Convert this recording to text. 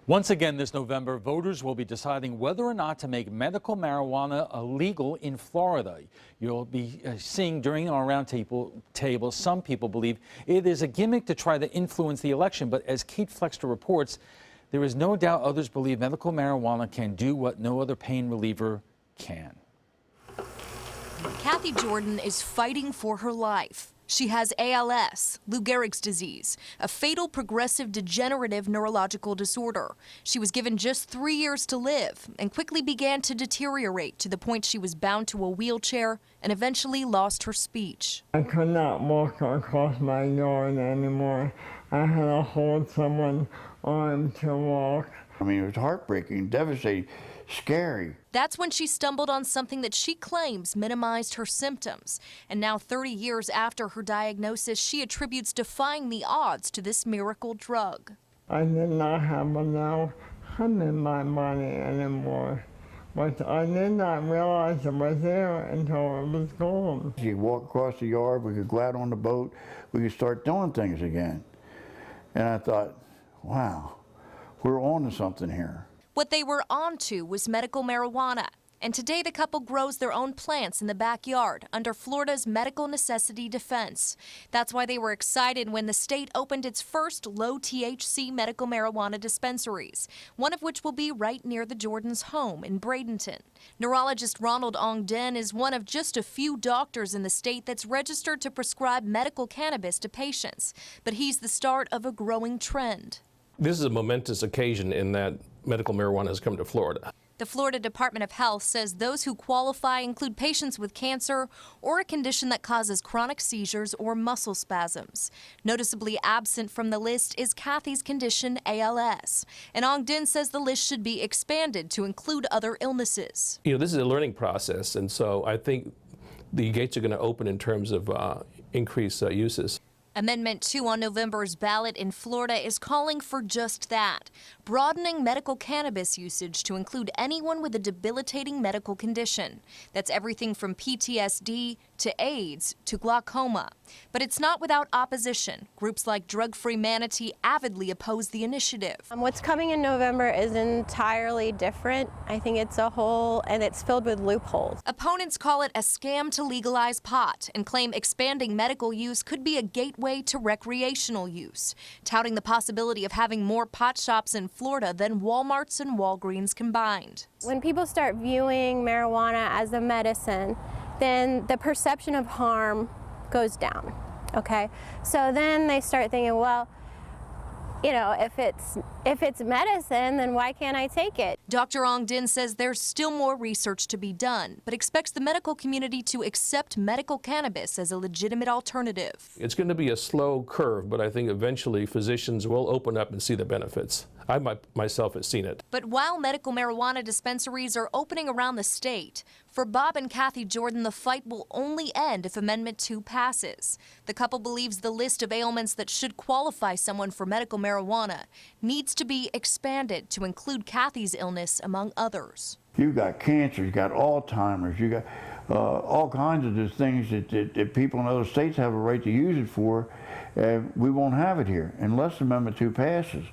Once again this November, voters will be deciding whether or not to make medical marijuana illegal in Florida. You'll be seeing during our roundtable, some people believe it is a gimmick to try to influence the election. But as Kate Flexter reports, there is no doubt others believe medical marijuana can do what no other pain reliever can. Kathy Jordan is fighting for her life. She has ALS, Lou Gehrig's disease, a fatal progressive degenerative neurological disorder. She was given just 3 years to live and quickly began to deteriorate to the point she was bound to a wheelchair and eventually lost her speech. I could not walk across my yard anymore. I had to hold someone's arm to walk. I mean, it was heartbreaking, devastating, scary. That's when she stumbled on something that she claims minimized her symptoms. And now 30 years after her diagnosis, she attributes defying the odds to this miracle drug. I did not have enough hum in my body anymore. But I did not realize it was there until it was gone. You could walk across the yard, we could go out on the boat, we could start doing things again. And I thought, wow, we're on to something here. What they were onto was medical marijuana. And today the couple grows their own plants in the backyard under Florida's medical necessity defense. That's why they were excited when the state opened its first low-THC medical marijuana dispensaries, one of which will be right near the Jordans' home in Bradenton. Neurologist Ronald Ongden is one of just a few doctors in the state that's registered to prescribe medical cannabis to patients. But he's the start of a growing trend. This is a momentous occasion in that medical marijuana has come to Florida. The Florida Department of Health says those who qualify include patients with cancer or a condition that causes chronic seizures or muscle spasms. Noticeably absent from the list is Kathy's condition, ALS. And Ongden says the list should be expanded to include other illnesses. You know, this is a learning process, and so I think the gates are going to open in terms of increased uses. Amendment 2 on November's ballot in Florida is calling for just that, broadening medical cannabis usage to include anyone with a debilitating medical condition. That's everything from PTSD to AIDS to glaucoma. But it's not without opposition. Groups like Drug Free Manatee avidly oppose the initiative. What's coming in November is entirely different. I think it's a whole, and it's filled with loopholes. Opponents call it a scam to legalize pot and claim expanding medical use could be a gateway to recreational use, touting the possibility of having more pot shops in Florida than Walmarts and Walgreens combined. When people start viewing marijuana as a medicine, then the perception of harm goes down, okay? So then they start thinking, well, you know, if it's medicine, then why can't I take it? Dr. Ongden says there's still more research to be done, but expects the medical community to accept medical cannabis as a legitimate alternative. It's going to be a slow curve, but I think eventually physicians will open up and see the benefits. I myself have seen it. But while medical marijuana dispensaries are opening around the state, for Bob and Kathy Jordan, the fight will only end if Amendment 2 passes. The couple believes the list of ailments that should qualify someone for medical marijuana needs to be expanded to include Kathy's illness, among others. You've got cancer, you've got Alzheimer's, you've got all kinds of these things that people in other states have a right to use it for. We won't have it here unless Amendment 2 passes.